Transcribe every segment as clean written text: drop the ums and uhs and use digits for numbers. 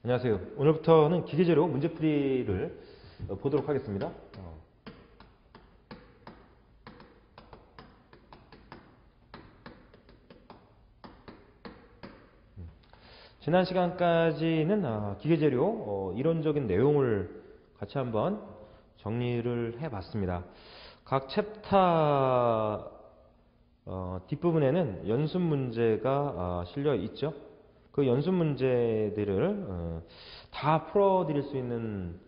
안녕하세요. 오늘부터는 기계재료 문제풀이를 보도록 하겠습니다. 지난 시간까지는 기계재료 이론적인 내용을 같이 한번 정리를 해봤습니다. 각 챕터 뒷부분에는 연습 문제가 실려 있죠. 그 연습 문제들을 다 풀어드릴 수 있는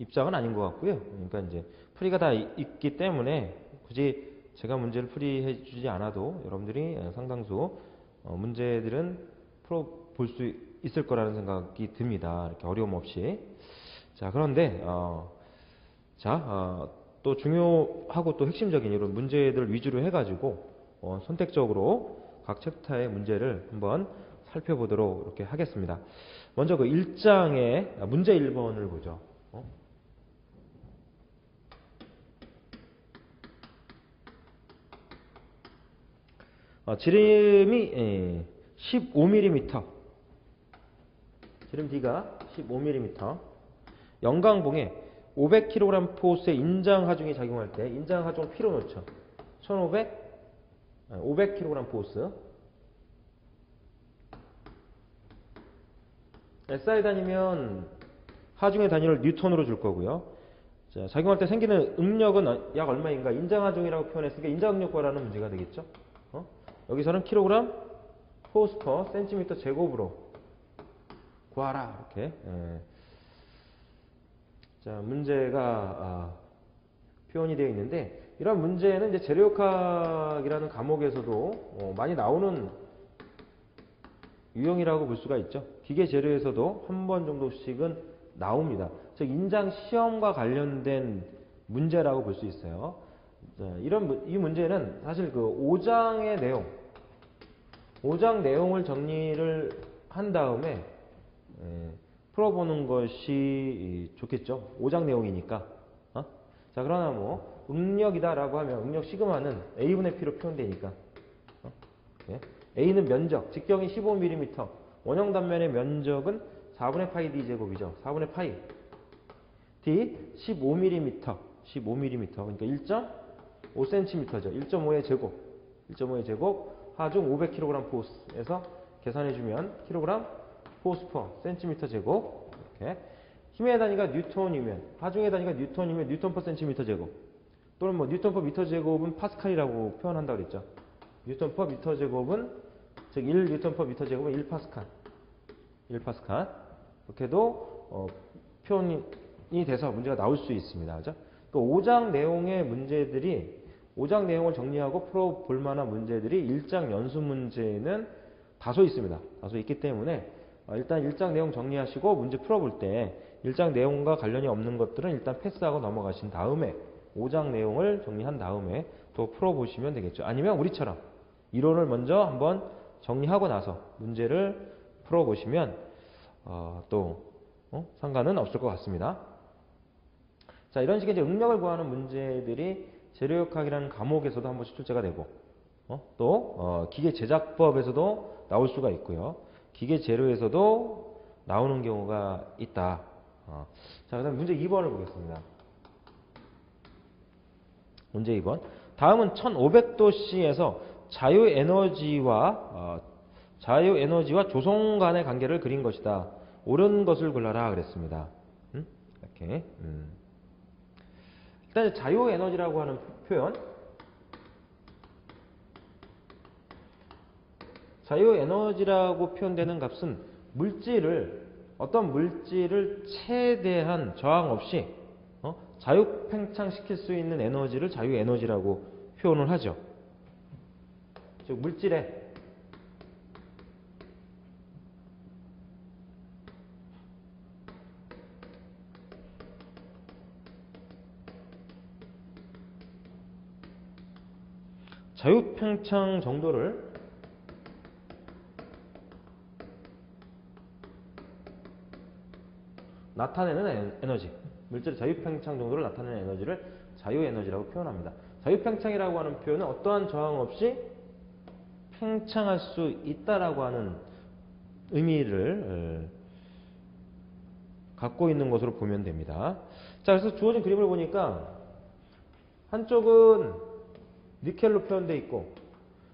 입장은 아닌 것 같고요. 그러니까 이제 풀이가 다 있기 때문에 굳이 제가 문제를 풀이해 주지 않아도 여러분들이 상당수 문제들은 풀어볼 수 있을 거라는 생각이 듭니다. 이렇게 어려움 없이. 자, 그런데 또 중요하고 또 핵심적인 이런 문제들 위주로 해가지고 선택적으로 각 챕터의 문제를 한번 살펴보도록 이렇게 하겠습니다. 먼저 그 1장의 문제 1번을 보죠. 지름이 15mm, 지름 D가 15mm, 영광봉에 500kg 포스의 인장 하중이 작용할 때 인장 하중 P로 놓죠. 500kg 포스. SI 단위면 하중의 단위를 뉴턴으로 줄 거고요. 자, 작용할 때 생기는 응력은 약 얼마인가? 인장 하중이라고 표현했으니까 인장 응력 구하라는 문제가 되겠죠. 여기서는 킬로그램 포스 퍼 센티미터 제곱으로 구하라. 이렇게. 자, 문제가 표현이 되어 있는데, 이런 문제는 이제 재료역학이라는 과목에서도 많이 나오는 유형이라고 볼 수가 있죠. 기계 재료에서도 한 번 정도씩은 나옵니다. 즉 인장 시험과 관련된 문제라고 볼 수 있어요. 자, 이 문제는 사실 그 5장 내용을 정리를 한 다음에 풀어보는 것이 좋겠죠. 5장 내용이니까. 자, 그러나 뭐 응력이다라고 하면 응력 시그마는 A분의 P로 표현되니까 A는 면적, 직경이 15mm, 원형 단면의 면적은 4분의 파이 D 제곱이죠. 4분의 파이 D 15mm, 그러니까 1.5cm죠. 1.5의 제곱, 1.5의 제곱 하중 500kg 포스에서 계산해주면 킬로그램 포스 퍼 센티미터 제곱. 이렇게. 힘의 단위가 뉴턴이면, 하중의 단위가 뉴턴이면 뉴턴 퍼 센티미터 제곱, 또는 뭐 뉴턴 퍼 미터 제곱은 파스칼이라고 표현한다고 그랬죠. 뉴턴 퍼 미터 제곱은, 즉 1뉴턴 퍼 미터 제곱은 1파스칼. 이렇게도 표현이 돼서 문제가 나올 수 있습니다. 그죠? 그 5장 내용의 문제들이, 5장 내용을 정리하고 풀어볼 만한 문제들이 1장 연습 문제는 다소 있습니다. 다소 있기 때문에 일단 1장 내용 정리하시고 문제 풀어볼 때 1장 내용과 관련이 없는 것들은 일단 패스하고 넘어가신 다음에 5장 내용을 정리한 다음에 또 풀어보시면 되겠죠. 아니면 우리처럼 이론을 먼저 한번 정리하고 나서 문제를 풀어보시면 또 상관은 없을 것 같습니다. 자, 이런 식의 이제 응력을 구하는 문제들이 재료역학이라는 과목에서도 한 번씩 출제가 되고, 또 기계 제작법에서도 나올 수가 있고요. 기계 재료에서도 나오는 경우가 있다. 자, 그다음 문제 2번을 보겠습니다. 문제 2번. 다음은 1500도씨에서 자유에너지와 조성 간의 관계를 그린 것이다. 옳은 것을 골라라 그랬습니다. 이렇게. 일단 자유에너지라고 하는 표현, 자유에너지라고 표현되는 값은 어떤 물질을 최대한 저항 없이 자유팽창시킬 수 있는 에너지를 자유에너지라고 표현을 하죠. 즉 물질의 자유팽창 정도를 나타내는 에너지, 물질의 자유팽창 정도를 나타내는 에너지를 자유에너지라고 표현합니다. 자유팽창이라고 하는 표현은 어떠한 저항 없이 팽창할 수 있다라고 하는 의미를 갖고 있는 것으로 보면 됩니다. 자, 그래서 주어진 그림을 보니까 한쪽은 니켈로 표현되어 있고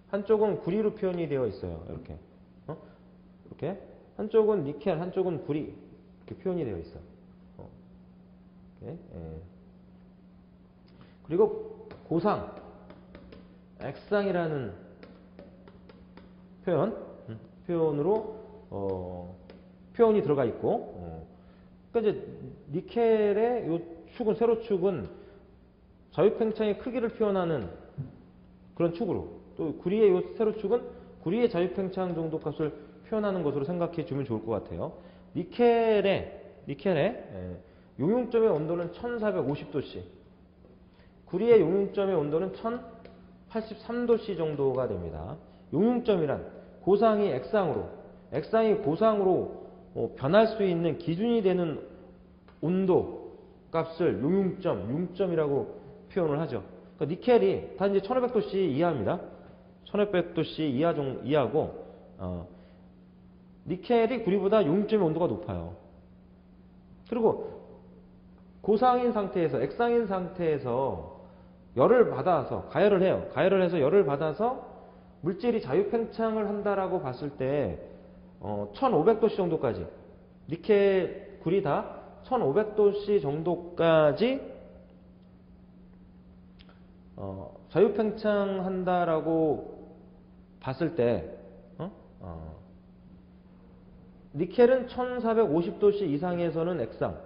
한쪽은 구리로 표현이 되어 있어요. 이렇게. 이렇게. 한쪽은 니켈, 한쪽은 구리. 이렇게 표현이 되어 있어. 이렇게. 예. 그리고 고상, 액상이라는 표현으로 표현이 들어가 있고, 그러니까 이제 니켈의 요 축은 세로축은 자유팽창의 크기를 표현하는 그런 축으로, 또 구리의 요 세로축은 구리의 자유팽창 정도 값을 표현하는 것으로 생각해 주면 좋을 것 같아요. 니켈의 용융점의 온도는 1450도씨, 구리의 용융점의 온도는 1083도씨 정도가 됩니다. 용융점이란 고상이 액상으로, 액상이 고상으로 변할 수 있는 기준이 되는 온도 값을 용융점, 융점이라고 표현을 하죠. 그러니까 니켈이 다 이제 1500도씨 이하입니다. 1500도씨 이하고, 니켈이 구리보다 용융점의 온도가 높아요. 그리고 고상인 상태에서, 액상인 상태에서 열을 받아서 가열을 해요. 가열을 해서 열을 받아서 물질이 자유팽창을 한다라고 봤을 때 1500도씨 정도까지, 니켈, 구리 다 1500도씨 정도까지 자유팽창한다라고 봤을 때 니켈은 1450도씨 이상에서는 액상,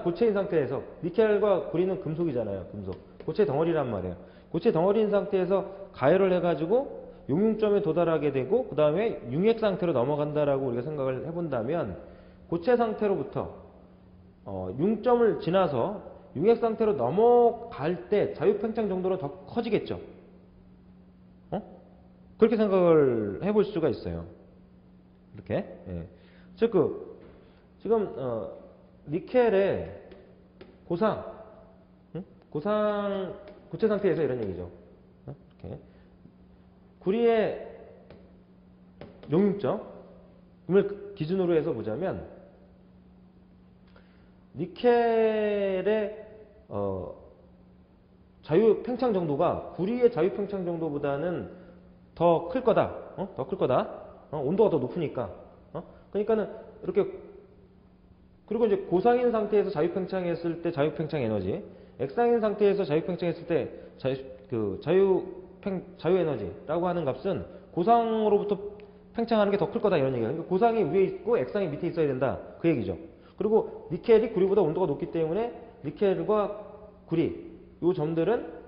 고체인 상태에서, 니켈과 구리는 금속이잖아요. 금속. 고체 덩어리란 말이에요. 고체 덩어리인 상태에서 가열을 해가지고 용융점에 도달하게 되고 그 다음에 융액 상태로 넘어간다라고 우리가 생각을 해본다면, 고체 상태로부터 융점을 지나서 융액 상태로 넘어갈 때 자유팽창 정도는 더 커지겠죠. 그렇게 생각을 해볼 수가 있어요. 이렇게. 예. 즉, 지금 니켈의 고상, 고체 상태에서 이런 얘기죠. 이렇게. 구리의 용융점을 기준으로 해서 보자면, 니켈의 자유팽창 정도가 구리의 자유팽창 정도보다는 더 클 거다. 더 클 거다. 온도가 더 높으니까. 그러니까는 이렇게. 그리고 이제 고상인 상태에서 자유팽창했을 때 자유팽창 에너지, 액상인 상태에서 자유팽창했을 때 자유 에너지라고 하는 값은 고상으로부터 팽창하는 게 더 클 거다, 이런 얘기예요. 그러니까 고상이 위에 있고 액상이 밑에 있어야 된다, 그 얘기죠. 그리고 니켈이 구리보다 온도가 높기 때문에 니켈과 구리, 요 점들은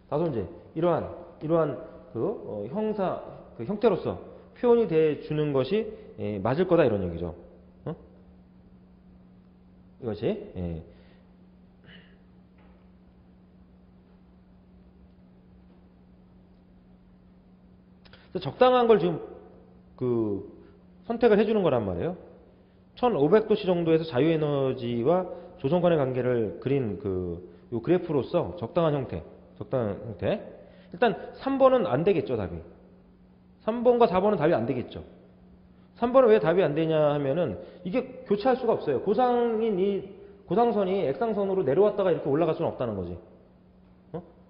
다소 이제 이러한 형태로서 표현이 돼 주는 것이 맞을 거다, 이런 얘기죠. 이것이. 적당한 걸 지금 선택을 해주는 거란 말이에요. 1500도씨 정도에서 자유에너지와 조성관의 관계를 그린 요 그래프로서 적당한 형태. 일단 3번은 안 되겠죠, 답이. 3번과 4번은 답이 안 되겠죠. 3번은 왜 답이 안 되냐 하면은, 이게 교차할 수가 없어요. 고상선이 액상선으로 내려왔다가 이렇게 올라갈 수는 없다는 거지.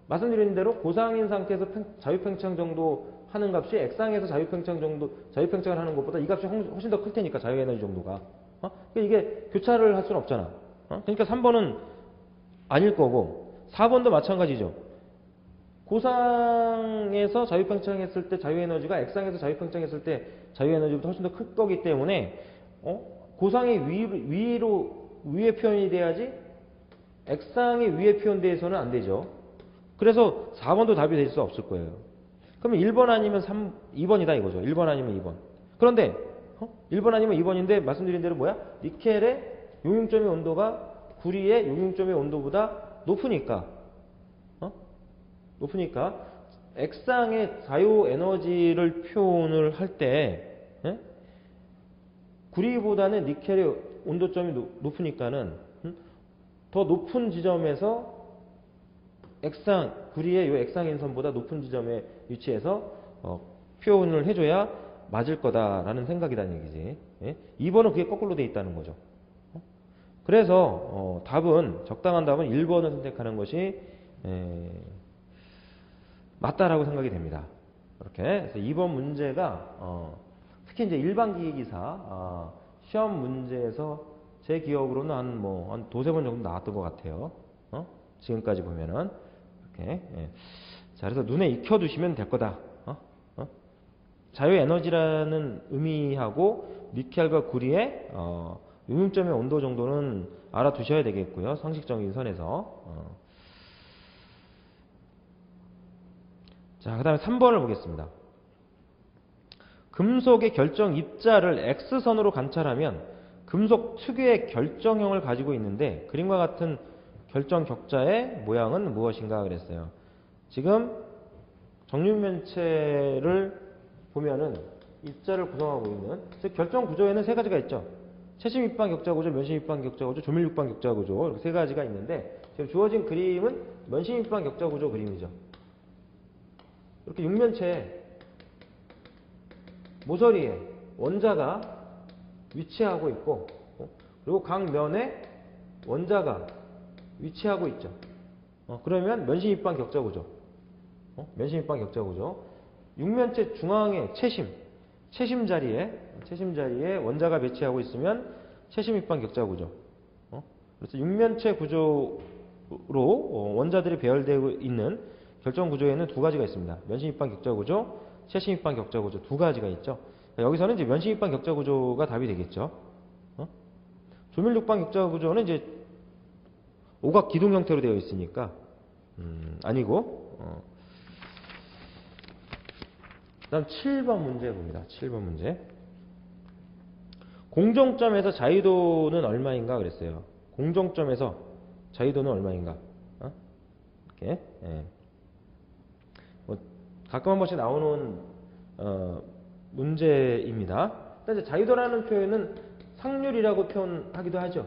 말씀드린 대로 고상인 상태에서 자유팽창 정도 하는 값이 액상에서 자유팽창을 하는 것보다 이 값이 훨씬 더 클 테니까, 자유에너지 정도가. 그러니까 이게 교차를 할 수는 없잖아. 그러니까 3번은 아닐 거고, 4번도 마찬가지죠. 고상에서 자유팽창했을 때 자유에너지가 액상에서 자유팽창했을 때 자유에너지보다 훨씬 더 클 거기 때문에 고상이 위에 표현이 돼야지 액상이 위에 표현돼서는 안 되죠. 그래서 4번도 답이 될 수 없을 거예요. 그러면 1번 아니면 2번이다 이거죠. 1번 아니면 2번. 그런데 1번 아니면 2번인데 말씀드린 대로 뭐야? 니켈의 용융점의 온도가 구리의 용융점의 온도보다 높으니까 액상의 자유 에너지를 표현을 할 때 구리보다는 니켈의 온도점이 높으니까는 더 높은 지점에서 구리의 요 액상인선보다 높은 지점에 위치해서 표현을 해줘야 맞을 거다라는 생각이라는 얘기지. 예? 2번은 그게 거꾸로 돼 있다는 거죠. 그래서 적당한 답은 1번을 선택하는 것이 맞다라고 생각이 됩니다. 이렇게. 그래서 2번 문제가 특히 이제 일반기기사 시험 문제에서 제 기억으로는 한 두세 번 정도 나왔던 것 같아요. 지금까지 보면은 이렇게. 예. 자, 그래서 눈에 익혀두시면 될 거다. 자유에너지라는 의미하고 니켈과 구리의 유음점의 온도 정도는 알아두셔야 되겠고요. 상식적인 선에서. 자, 그 다음에 3번을 보겠습니다. 금속의 결정 입자를 X선으로 관찰하면 금속 특유의 결정형을 가지고 있는데 그림과 같은 결정 격자의 모양은 무엇인가 그랬어요. 지금 정육면체를 보면은 입자를 구성하고 있는, 즉 결정 구조에는 세 가지가 있죠. 채심 입방 격자 구조, 면심 입방 격자 구조, 조밀 입방 격자 구조, 이렇게 세 가지가 있는데 지금 주어진 그림은 면심 입방 격자 구조 그림이죠. 이렇게 육면체 모서리에 원자가 위치하고 있고, 그리고 각 면에 원자가 위치하고 있죠. 그러면 면심 입방 격자 구조. 면심 입방 격자 구조. 육면체 중앙에 채심 자리에 원자가 배치하고 있으면 채심 입방 격자 구조. 그래서 육면체 구조로 원자들이 배열되고 있는 결정 구조에는 두 가지가 있습니다. 면심 입방 격자 구조, 채심 입방 격자 구조 두 가지가 있죠. 여기서는 이제 면심 입방 격자 구조가 답이 되겠죠. 조밀 입방 격자 구조는 이제 오각 기둥 형태로 되어 있으니까 아니고. 다음 7번 문제 봅니다. 7번 문제. 공정점에서 자유도는 얼마인가 그랬어요. 공정점에서 자유도는 얼마인가. 이렇게. 예. 가끔 한 번씩 나오는 문제입니다. 일단 이제 자유도라는 표현은 상률이라고 표현하기도 하죠.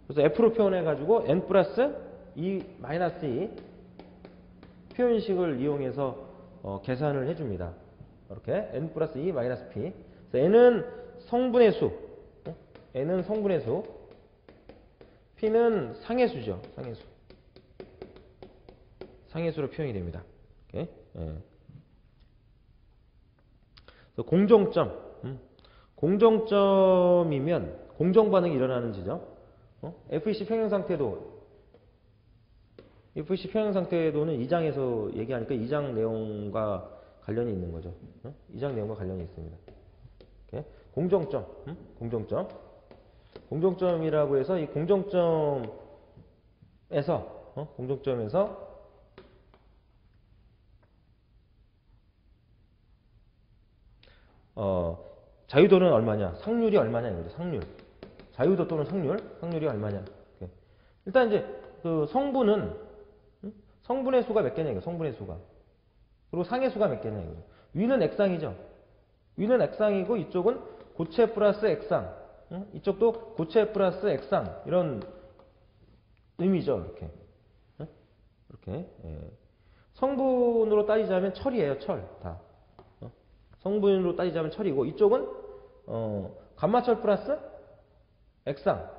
그래서 F로 표현해가지고 N 플러스 E 마이너스 E 표현식을 이용해서 계산을 해줍니다. 이렇게 N 플러스 E 마이너스 P. 그래서 N은 성분의 수, N은 성분의 수, P는 상해수죠. 상해수로 표현이 됩니다. 이렇게. 예. 공정점이면 공정 반응이 일어나는 지점. FEC 평형 상태도는 2장에서 얘기하니까 2장 내용과 관련이 있는 거죠. 2장 내용과 관련이 있습니다. 이렇게. 공정점이라고 해서 이 공정점에서 자유도는 얼마냐, 상률이 얼마냐 이거죠. 상률. 자유도 또는 상률이 얼마냐. 이렇게. 일단 이제 그 성분의 수가 몇 개냐 이거. 성분의 수가. 그리고 상의 수가 몇 개냐 이거. 위는 액상이죠. 위는 액상이고 이쪽은 고체 플러스 액상. 이쪽도 고체 플러스 액상. 이런 의미죠. 이렇게. 이렇게. 예. 성분으로 따지자면 철이에요. 철. 다. 성분으로 따지자면 철이고 이쪽은 감마철 플러스 액상.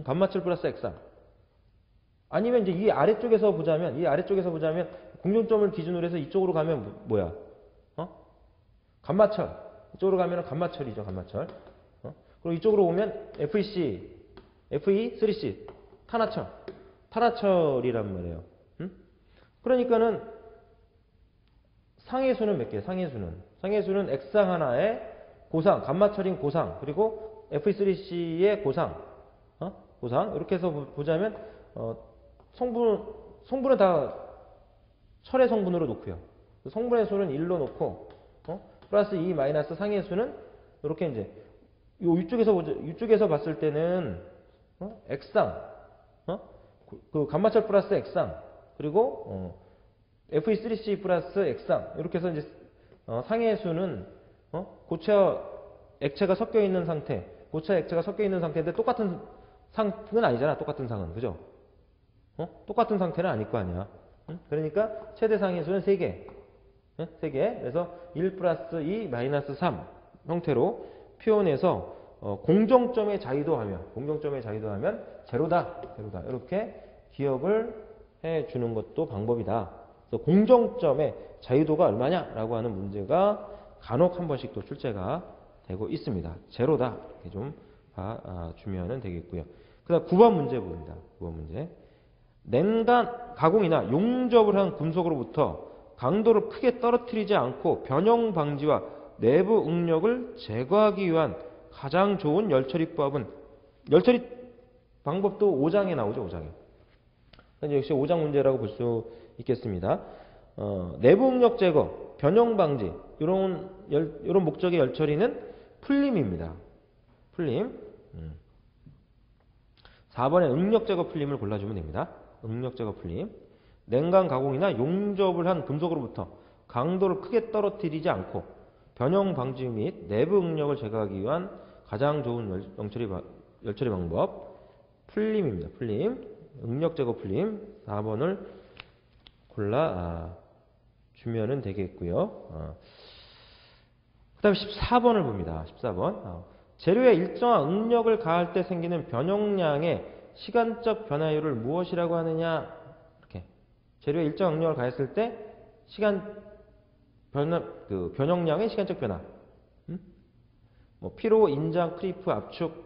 감마철 플러스 액상. 아니면 이제 이 아래쪽에서 보자면 공정점을 기준으로 해서 이쪽으로 가면 뭐야? 감마철. 이쪽으로 가면 감마철이죠. 감마철. 그리고 이쪽으로 오면 FE, 3C, 탄화철이란 말이에요. 그러니까는 상해수는 몇 개? 상해수는 액상 하나에 고상, 감마철인 고상, 그리고 FE3C의 고상, 이렇게 해서 보자면 성분은 다 철의 성분으로 놓고요. 성분의 수는 1로 놓고 플러스 2 마이너스 상의 수는 이렇게 이제 이쪽에서 봤을 때는 액상, 그 감마철 플러스 액상, 그리고 FE3C 플러스 액상 이렇게 해서 이제 상의 수는 고체와 액체가 섞여 있는 상태, 고체와 액체가 섞여 있는 상태인데 똑같은 상은 아니잖아. 똑같은 상은 그죠? 똑같은 상태는 아닐 거 아니야. 그러니까 최대 상의 수는 3개. 세 개. 그래서 1 플러스 2 마이너스 3 형태로 표현해서 공정점의 자유도 하면 제로다. 이렇게 기억을 해주는 것도 방법이다. 그래서 공정점의 자유도가 얼마냐라고 하는 문제가 간혹 한 번씩 또 출제가 되고 있습니다. 제로다. 이렇게 좀 봐주면 되겠고요. 그 다음 9번 문제 보입니다. 9번 문제. 냉간 가공이나 용접을 한 금속으로부터 강도를 크게 떨어뜨리지 않고 변형 방지와 내부 응력을 제거하기 위한 가장 좋은 열처리법은, 열처리 방법도 5장에 나오죠. 5장에. 역시 5장 문제라고 볼 수 있겠습니다. 내부 응력 제거, 변형 방지 이런 목적의 열처리는 풀림입니다. 풀림. 4번에 응력 제거 풀림을 골라주면 됩니다. 응력 제거 풀림. 냉간 가공이나 용접을 한 금속으로부터 강도를 크게 떨어뜨리지 않고 변형 방지 및 내부 응력을 제거하기 위한 가장 좋은 열처리 방법 풀림입니다. 풀림. 응력 제거 풀림 4번을 골라 주면은 되겠고요. 그 다음에 14번을 봅니다. 14번. 재료에 일정한 응력을 가할 때 생기는 변형량의 시간적 변화율을 무엇이라고 하느냐. 이렇게 재료에 일정한 응력을 가했을 때 변형량의 시간적 변화. 피로, 인장, 크리프, 압축.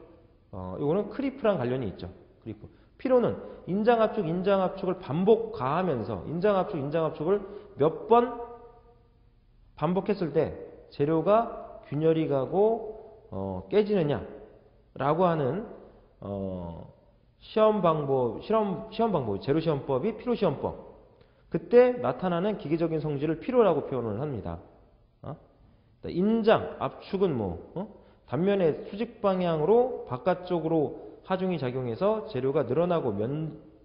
이거는 크리프랑 관련이 있죠. 크리프. 피로는 인장 압축을 반복 가하면서 인장 압축을 몇 번 반복했을 때 재료가 균열이 가고 깨지느냐라고 하는 시험 방법이 재료 시험법이 피로 시험법. 그때 나타나는 기계적인 성질을 피로라고 표현을 합니다. 인장 압축은 단면의 수직 방향으로 바깥쪽으로 하중이 작용해서 재료가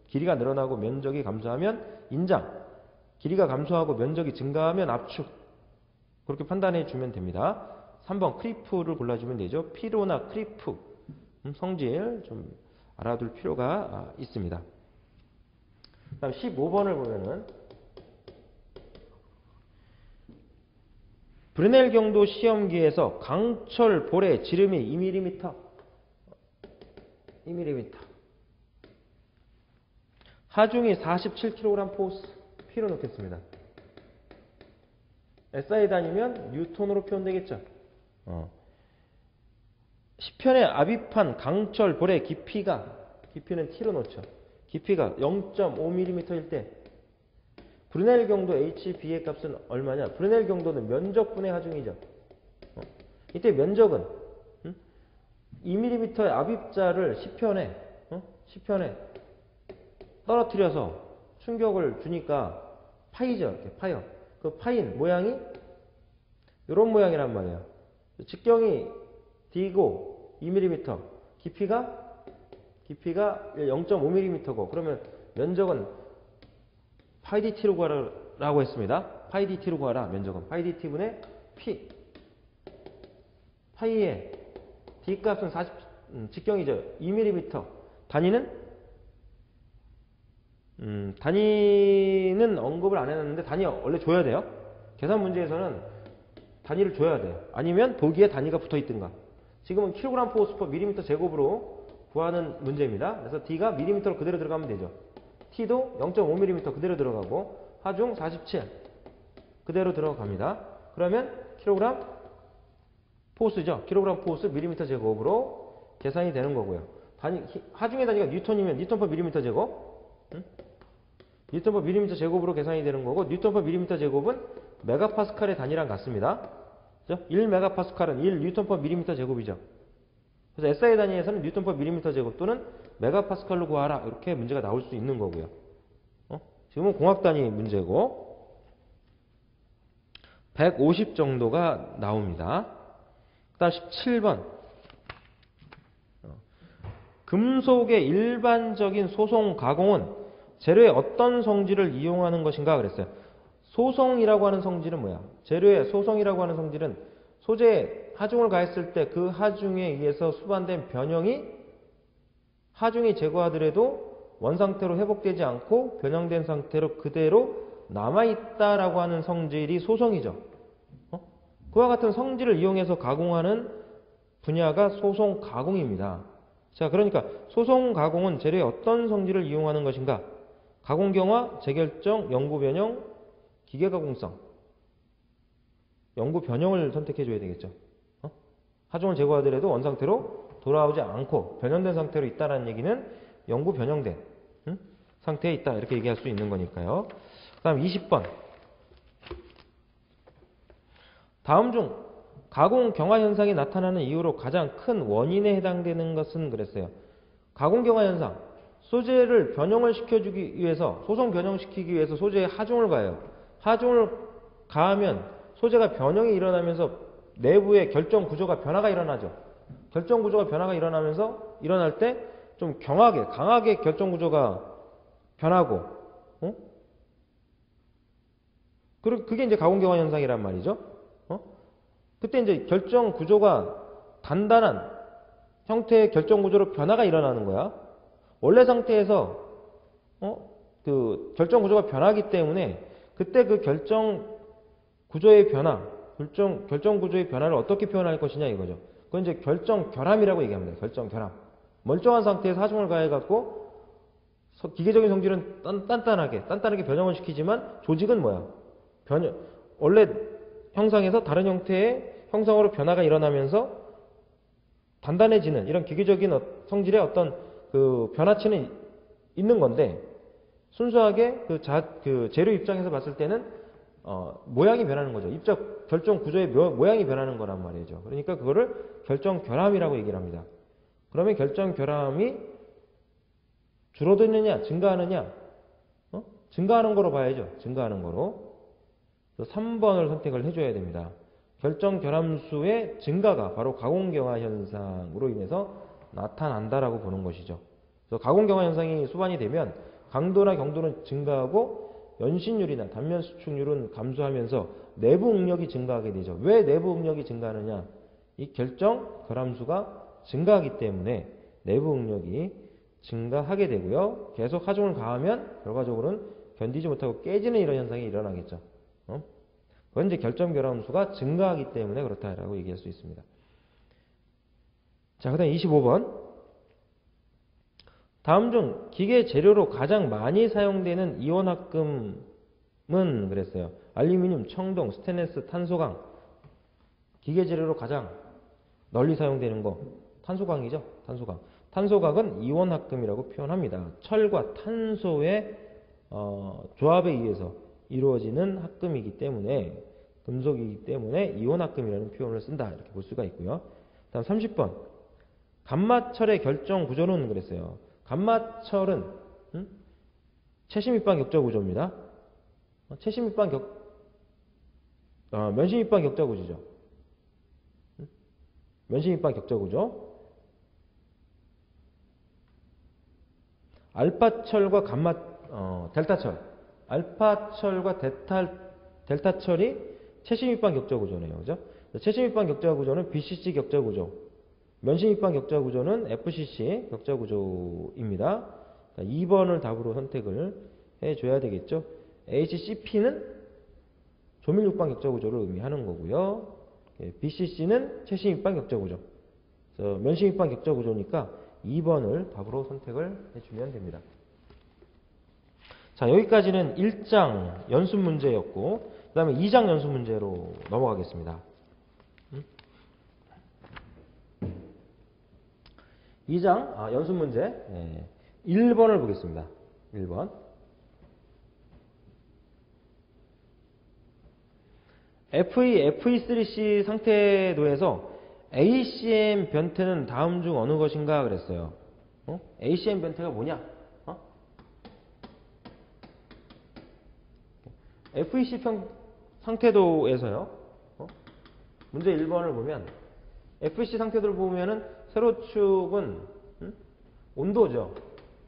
길이가 늘어나고 면적이 감소하면 인장, 길이가 감소하고 면적이 증가하면 압축. 그렇게 판단해 주면 됩니다. 3번 크리프를 골라주면 되죠. 피로나 크리프 성질 좀 알아둘 필요가 있습니다. 그 다음 15번을 보면은 브레넬 경도 시험기에서 강철 볼의 지름이 2mm 하중이 47kg 포스 P로 놓겠습니다. SI 단위면 뉴턴으로 표현되겠죠. 10편의 압입한 강철 볼의 깊이는 T로 놓죠. 깊이가 0.5mm일 때 브레넬 경도 HB의 값은 얼마냐? 브레넬 경도는 면적분의 하중이죠. 이때 면적은 2mm의 압입자를 10편에 떨어뜨려서 충격을 주니까 파이죠. 이렇게 파여. 그 파인 모양이 이런 모양이란 말이에요. 직경이 D고 2mm, 깊이가 0.5mm고 그러면 면적은 파이 DT로 구하라고 했습니다. 파이 DT로 구하라. 면적은 파이 DT분의 P. 파이의 D 값은 직경이죠. 2mm. 단위는 언급을 안 해놨는데 단위 원래 줘야 돼요. 계산 문제에서는 단위를 줘야 돼요. 아니면 보기에 단위가 붙어 있든가. 지금은 kg 포스 퍼 밀리미터 제곱으로 구하는 문제입니다. 그래서 D가 밀리미터로 그대로 들어가면 되죠. T도 0.5mm 그대로 들어가고 하중 47 그대로 들어갑니다. 그러면 kg 포스죠. kg 포스 밀리미터 제곱으로 계산이 되는 거고요. 하중의 단위가 뉴턴이면 뉴턴 퍼 밀리미터 제곱. 뉴턴 퍼 밀리미터 제곱으로 계산이 되는 거고 뉴턴 퍼 밀리미터 제곱은 메가파스칼의 단위랑 같습니다. 1메가파스칼은 1 뉴턴 퍼 밀리미터 제곱이죠. 그래서 SI 단위에서는 뉴턴 퍼 밀리미터 제곱 또는 메가파스칼로 구하라. 이렇게 문제가 나올 수 있는 거고요. 지금은 공학 단위 문제고 150 정도가 나옵니다. 그 다음 17번 금속의 일반적인 소송 가공은 재료의 어떤 성질을 이용하는 것인가 그랬어요. 소송이라고 하는 성질은 뭐야? 재료의 소송이라고 하는 성질은 소재에 하중을 가했을 때 그 하중에 의해서 수반된 변형이 하중이 제거하더라도 원상태로 회복되지 않고 변형된 상태로 그대로 남아있다라고 하는 성질이 소송이죠. 그와 같은 성질을 이용해서 가공하는 분야가 소송 가공입니다. 자, 그러니까 소송 가공은 재료의 어떤 성질을 이용하는 것인가? 가공 경화, 재결정, 영구 변형, 기계 가공성. 영구 변형을 선택해 줘야 되겠죠. 하중을 제거하더라도 원상태로 돌아오지 않고 변형된 상태로 있다는 얘기는 영구 변형된 상태에 있다, 이렇게 얘기할 수 있는 거니까요. 그 다음 20번. 다음 중 가공 경화 현상이 나타나는 이유로 가장 큰 원인에 해당되는 것은 그랬어요. 가공 경화 현상. 소재를 변형을 시켜주기 위해서, 소송 변형시키기 위해서 소재에 하중을 가해요. 하중을 가하면 소재가 변형이 일어나면서 내부의 결정 구조가 변화가 일어나죠. 결정 구조가 변화가 일어나면서 일어날 때 좀 강하게 결정 구조가 변하고, 그리고 그게 이제 가공 경화 현상이란 말이죠. 그때 이제 결정 구조가 단단한 형태의 결정 구조로 변화가 일어나는 거야. 원래 상태에서 그 결정 구조가 변하기 때문에 그때 그 결정 구조의 변화, 결정 구조의 변화를 어떻게 표현할 것이냐 이거죠. 그건 이제 결정 결함이라고 얘기합니다. 결정 결함. 멀쩡한 상태에서 하중을 가해갖고 기계적인 성질은 단단하게 변형을 시키지만 조직은 뭐야? 원래 형상에서 다른 형태의 형상으로 변화가 일어나면서 단단해지는 이런 기계적인 성질의 어떤 그 변화치는 있는 건데, 순수하게 그 재료 입장에서 봤을 때는 모양이 변하는 거죠. 입적 결정 구조의 모양이 변하는 거란 말이죠. 그러니까 그거를 결정 결함이라고 얘기를 합니다. 그러면 결정 결함이 줄어드느냐, 증가하느냐? 증가하는 거로 봐야죠. 증가하는 거로. 3번을 선택을 해줘야 됩니다. 결정 결함수의 증가가 바로 가공 경화 현상으로 인해서 나타난다라고 보는 것이죠. 그래서 가공 경화 현상이 수반이 되면 강도나 경도는 증가하고 연신율이나 단면 수축률은 감소하면서 내부 응력이 증가하게 되죠. 왜 내부 응력이 증가하느냐? 이 결정 결함수가 증가하기 때문에 내부 응력이 증가하게 되고요. 계속 하중을 가하면 결과적으로는 견디지 못하고 깨지는 이런 현상이 일어나겠죠. 그건 이제 결정 결함수가 증가하기 때문에 그렇다라고 얘기할 수 있습니다. 자, 그 다음 25번. 다음 중 기계 재료로 가장 많이 사용되는 이온합금은 그랬어요. 알루미늄, 청동, 스테인리스, 탄소광. 기계 재료로 가장 널리 사용되는 거 탄소광이죠. 탄소광. 탄소광은 이온합금이라고 표현합니다. 철과 탄소의 조합에 의해서 이루어지는 합금이기 때문에, 금속이기 때문에 이온합금이라는 표현을 쓴다, 이렇게 볼 수가 있고요. 다음 30번. 감마철의 결정 구조는 그랬어요. 감마철은 채심 입방 격자 구조입니다. 채심 입방 면심 입방 격자 구조죠. 면심 입방 격자 구조. 알파철과 델타철. 알파철과 델타철이 채심 입방 격자 구조네요. 그죠? 채심 입방 격자 구조는 BCC 격자 구조. 면심 입방 격자 구조는 FCC 격자 구조입니다. 2번을 답으로 선택을 해줘야 되겠죠. HCP는 조밀 육방 격자 구조를 의미하는 거고요. BCC는 채심 입방 격자 구조. 면심 입방 격자 구조니까 2번을 답으로 선택을 해주면 됩니다. 자, 여기까지는 1장 연습 문제였고, 그 다음에 2장 연습 문제로 넘어가겠습니다. 2장 연습 문제 1번을 보겠습니다. 1번. FE3C 상태도에서 ACM 변태는 다음 중 어느 것인가 그랬어요. ACM 변태가 뭐냐? FEC 상태도에서요. 문제 1번을 보면 FEC 상태도를 보면은 세로축은 온도죠.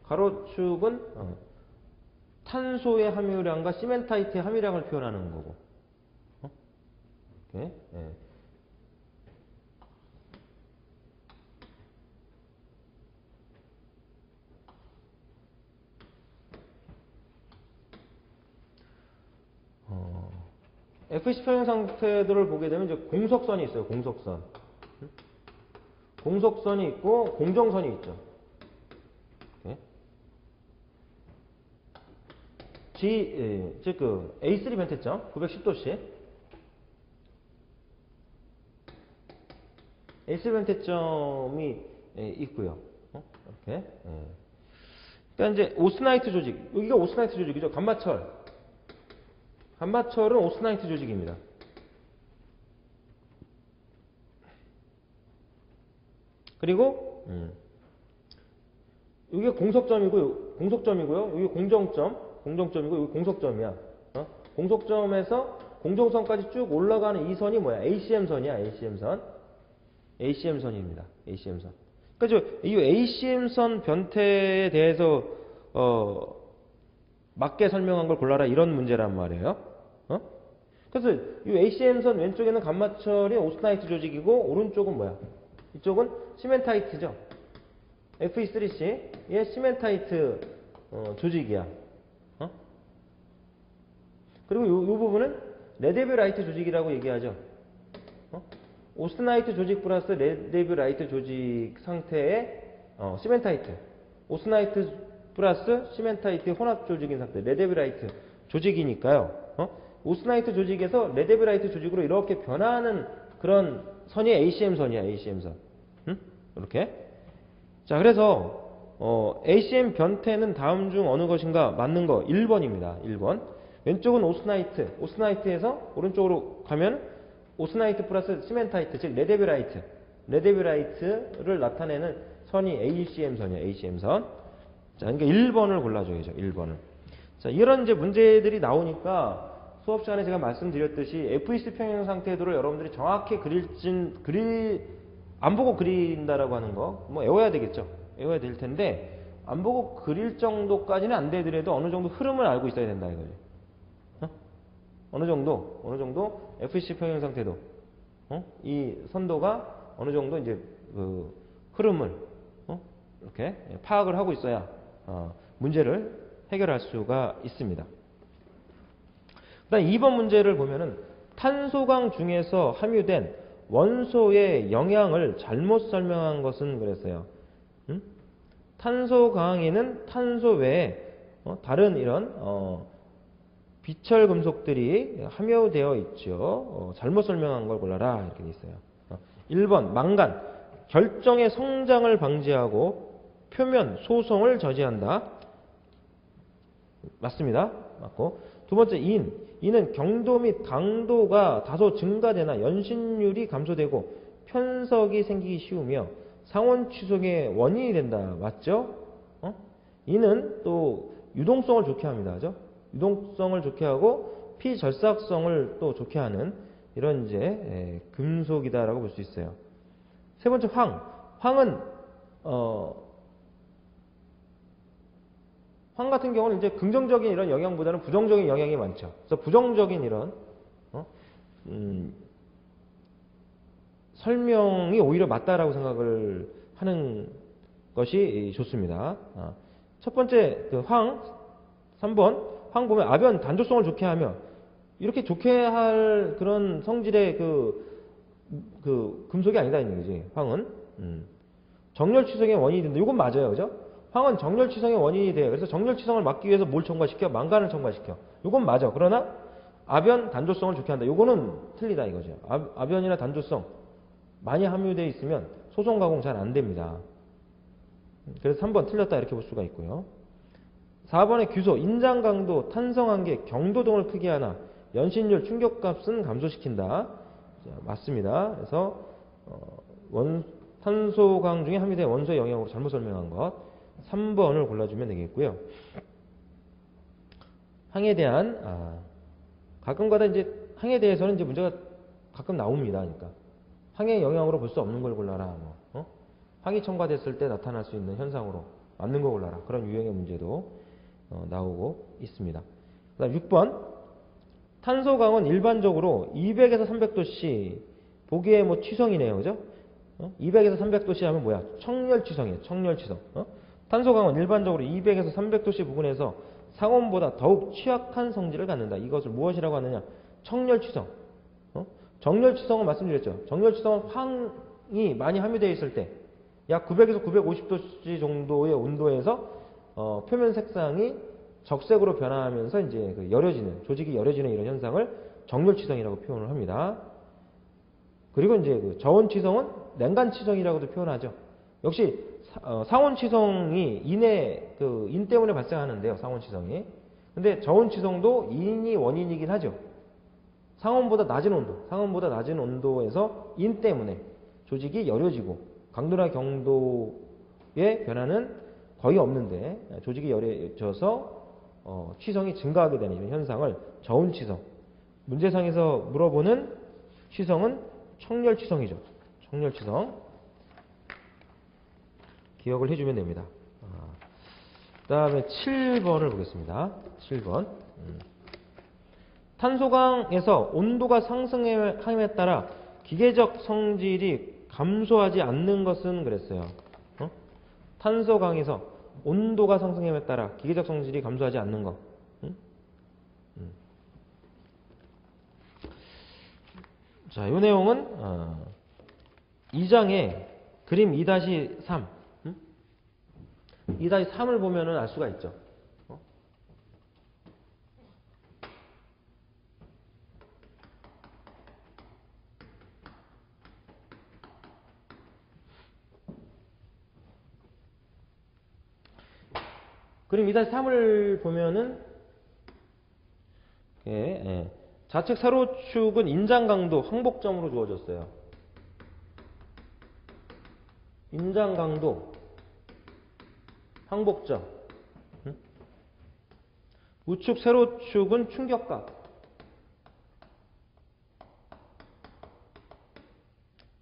가로축은 탄소의 함유량과 시멘타이트의 함유량을 표현하는 거고. 네. FEC 평형 상태들을 보게 되면 이제 공석선이 있어요. 공석선. 공석선이 있고 공정선이 있죠. 이렇게. 즉 그 A3 변태점 910도씨. A3 변태점이 있고요. 이렇게. 그러니까 이제 오스나이트 조직. 여기가 오스나이트 조직이죠. 감마철. 감마철은 오스나이트 조직입니다. 그리고 이게 공석점이고요. 여기 공정점이고 여기 공석점이야. 공석점에서 공정선까지 쭉 올라가는 이 선이 뭐야? ACM선이야. ACM선입니다. ACM선. 그러니까 이 ACM선 변태에 대해서 맞게 설명한 걸 골라라 이런 문제란 말이에요. 그래서 이 ACM선 왼쪽에는 감마철이 오스나이트 조직이고 오른쪽은 뭐야? 이쪽은 시멘타이트죠. FE3C의 시멘타이트 조직이야. 그리고 이 부분은 레데뷰라이트 조직이라고 얘기하죠. 오스나이트 조직 플러스 레데뷰라이트 조직 상태의 시멘타이트. 오스나이트 플러스 시멘타이트 혼합 조직인 상태. 레데뷰라이트 조직이니까요. 오스나이트 조직에서 레데뷰라이트 조직으로 이렇게 변화하는 그런 선이 ACM선이야. ACM선. 이렇게. 자, 그래서 ACM 변태는 다음 중 어느 것인가 맞는 거 1번입니다. 1번. 왼쪽은 오스나이트. 오스나이트에서 오른쪽으로 가면 오스나이트 플러스 시멘타이트, 즉 레데뷰라이트를 나타내는 선이 ACM선이야. ACM선. 자, 그러니까 1번을 골라줘야죠. 1번을. 자, 이런 이제 문제들이 나오니까 수업 시간에 제가 말씀드렸듯이 FEC 평형 상태도를 여러분들이 정확히 안 보고 그린다라고 하는 거, 뭐 외워야 되겠죠. 외워야 될 텐데, 안 보고 그릴 정도까지는 안 되더라도 어느 정도 흐름을 알고 있어야 된다 이거죠. 어느 정도 FEC 평형 상태도, 이 선도가 어느 정도 이제 그 흐름을 이렇게 파악을 하고 있어야 문제를 해결할 수가 있습니다. 그다음 2번 문제를 보면은 탄소강 중에서 함유된 원소의 영향을 잘못 설명한 것은 그랬어요. 탄소강에는 탄소 외에 다른 이런 비철 금속들이 함유되어 있죠. 잘못 설명한 걸 골라라 이렇게 돼 있어요. 1번 망간 결정의 성장을 방지하고 표면 소송을 저지한다. 맞습니다. 맞고. 두 번째 인은 경도 및 강도가 다소 증가되나 연신율이 감소되고 편석이 생기기 쉬우며 상온 취속의 원인이 된다. 맞죠? 인은 또 유동성을 좋게 합니다. 그죠? 유동성을 좋게 하고 피절삭성을 또 좋게 하는 이런 이제 금속이다라고 볼 수 있어요. 세 번째 황은 황 같은 경우는 이제 긍정적인 이런 영향보다는 부정적인 영향이 많죠. 그래서 부정적인 이런 설명이 오히려 맞다라고 생각을 하는 것이 좋습니다. 첫 번째 그 황 3번 황 보면 아변 단조성을 좋게 하며 이렇게 좋게 할 그런 성질의 그 금속이 아니다 이 얘기지. 황은 정렬 취성의 원인이 된다. 이건 맞아요, 그죠? 황은 정렬 취성의 원인이 돼요. 그래서 정렬 취성을 막기 위해서 뭘 첨가시켜? 망간을 첨가시켜. 이건 맞아. 그러나 아변 단조성을 좋게 한다. 이거는 틀리다 이거죠. 아변이나 단조성 많이 함유되어 있으면 소송 가공 잘 안 됩니다. 그래서 3번 틀렸다 이렇게 볼 수가 있고요. 4번의 규소, 인장 강도, 탄성 한계, 경도 등을 크게 하나 연신율, 충격값은 감소시킨다. 자, 맞습니다. 그래서 탄소강 중에 함유된 원소의 영향으로 잘못 설명한 것 3번을 골라주면 되겠고요. 항에 대한 가끔가다 이제 항에 대해서는 이제 문제가 가끔 나옵니다. 그러니까 항의 영향으로 볼 수 없는 걸 골라라. 항이 첨가됐을 때 나타날 수 있는 현상으로 맞는 거 골라라. 그런 유형의 문제도 나오고 있습니다. 그다음 6번 탄소강은 일반적으로 200에서 300도씨 보기에 뭐 취성이네요. 그죠? 200에서 300도씨 하면 뭐야? 청열취성이에요. 청열취성. 탄소강은 일반적으로 200에서 300도씨 부근에서 상온보다 더욱 취약한 성질을 갖는다. 이것을 무엇이라고 하느냐? 청열취성. 정열취성은 말씀드렸죠. 정열취성은 황이 많이 함유되어 있을 때 약 900에서 950도씨 정도의 온도에서 표면 색상이 적색으로 변화하면서 이제 그 열여지는, 조직이 열여지는 이런 현상을 정열취성이라고 표현을 합니다. 그리고 이제 그 저온취성은 냉간취성이라고도 표현하죠. 역시 상온취성이 인 때문에 발생하는데요. 상온취성이. 근데 저온취성도 인이 원인이긴 하죠. 상온보다 낮은 온도에서 인 때문에 조직이 열여지고 강도나 경도의 변화는 거의 없는데 조직이 열여져서 취성이 증가하게 되는 이런 현상을 저온취성. 문제상에서 물어보는 취성은 청열취성이죠. 청열취성. 기억을 해주면 됩니다. 그 다음에 7번을 보겠습니다. 7번. 탄소강에서 온도가 상승함에 따라 기계적 성질이 감소하지 않는 것은 그랬어요. 탄소강에서 온도가 상승함에 따라 기계적 성질이 감소하지 않는 것. 자, 이 내용은 2장의 그림 2-3 2-3을 보면은 알 수가 있죠. 그림 2-3을 보면은 좌측 세로축은 인장강도 항복점으로 주어졌어요. 인장강도 항복점. 우측 세로축은 충격각.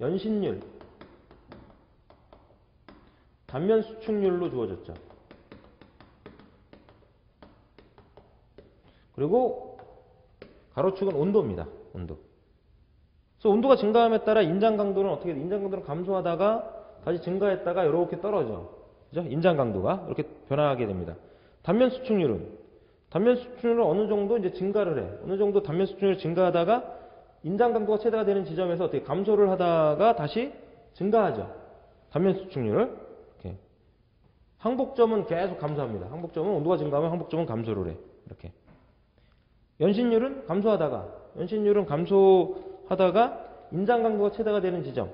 연신율. 단면 수축률로 주어졌죠. 그리고 가로축은 온도입니다. 온도. 그래서 온도가 증가함에 따라 인장 강도는 어떻게 돼? 인장 강도는 감소하다가 다시 증가했다가 이렇게 떨어져. 그죠? 인장 강도가 이렇게 변화하게 됩니다. 단면 수축률은 어느 정도 이제 증가를 해. 어느 정도 단면 수축률이 증가하다가 인장 강도가 최대가 되는 지점에서 어떻게 감소를 하다가 다시 증가하죠. 단면 수축률을. 이렇게. 항복점은 계속 감소합니다. 항복점은 온도가 증가하면 항복점은 감소를 해. 이렇게. 연신율은 감소하다가 인장 강도가 최대가 되는 지점.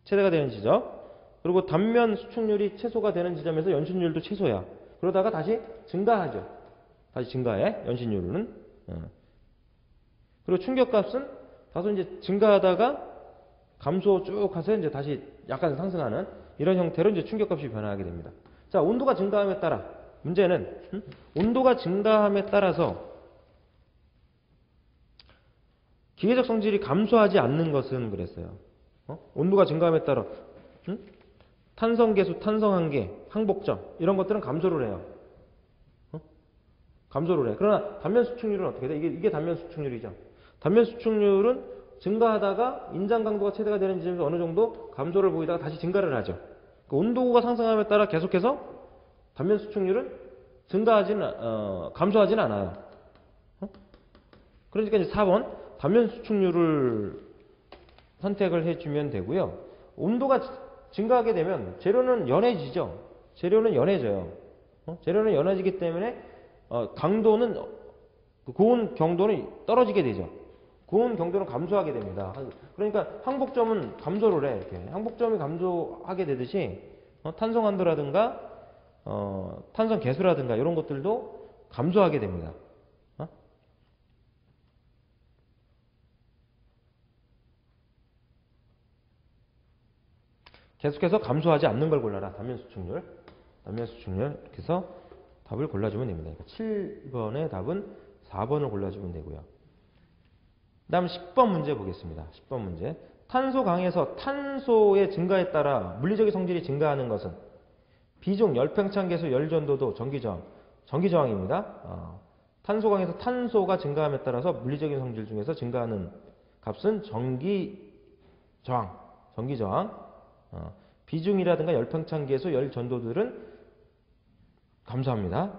최대가 되는 지점. 그리고 단면 수축률이 최소가 되는 지점에서 연신율도 최소야. 그러다가 다시 증가하죠. 다시 증가해. 연신율은. 그리고 충격값은 다소 이제 증가하다가 감소 쭉 가서 이제 다시 약간 상승하는 이런 형태로 이제 충격값이 변화하게 됩니다. 자, 온도가 증가함에 따라 문제는 온도가 증가함에 따라서 기계적 성질이 감소하지 않는 것은 그랬어요. 온도가 증가함에 따라 탄성계수, 탄성한계, 항복점 이런 것들은 감소를 해요. 감소를 해. 그러나 단면 수축률은 어떻게 돼? 이게 단면 수축률이죠. 단면 수축률은 증가하다가 인장 강도가 최대가 되는 지점에서 어느 정도 감소를 보이다가 다시 증가를 하죠. 그 온도가 상승함에 따라 계속해서 단면 수축률은 감소하지는 않아요. 그러니까 이제 4번 단면 수축률을 선택을 해주면 되고요. 온도가 증가하게 되면 재료는 연해지죠. 재료는 연해져요. 재료는 연해지기 때문에 강도는 고온 경도는 떨어지게 되죠. 고온 경도는 감소하게 됩니다. 그러니까 항복점은 감소를 해. 이렇게. 항복점이 감소하게 되듯이 탄성 한도라든가 탄성 계수라든가 이런 것들도 감소하게 됩니다. 계속해서 감소하지 않는 걸 골라라. 단면 수축률. 이렇게 해서 답을 골라주면 됩니다. 그러니까 7번의 답은 4번을 골라주면 되고요. 그 다음 10번 문제 보겠습니다. 10번 문제. 탄소 강에서 탄소의 증가에 따라 물리적인 성질이 증가하는 것은 비중, 열팽창 계수, 열전도도, 전기저항. 전기저항입니다. 탄소 강에서 탄소가 증가함에 따라서 물리적인 성질 중에서 증가하는 값은 전기저항. 비중이라든가 열팽창 계수, 열전도들은 감소합니다.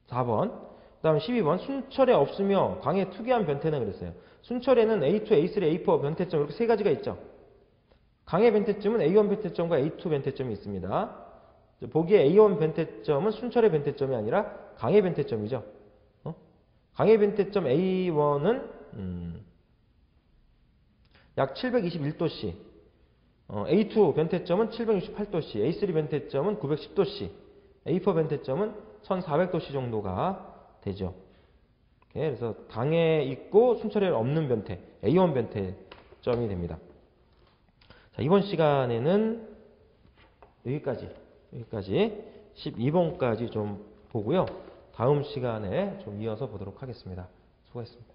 4번. 다음 12번 순철에 없으며 강에 투기한 변태는 그랬어요. 순철에는 A2, A3, A4 변태점 이렇게 세 가지가 있죠. 강의 변태점은 A1 변태점과 A2 변태점이 있습니다. 보기에 A1 변태점은 순철의 변태점이 아니라 강의 변태점이죠. 강의 변태점 A1은 약 721도씨, A2 변태점은 768도씨, A3 변태점은 910도씨, A4 변태점은 1400도씨 정도가 되죠. 그래서 강에 있고 순철에 없는 변태, A1 변태점이 됩니다. 자, 이번 시간에는 여기까지 12번까지 좀 보고요. 다음 시간에 좀 이어서 보도록 하겠습니다. 수고하셨습니다.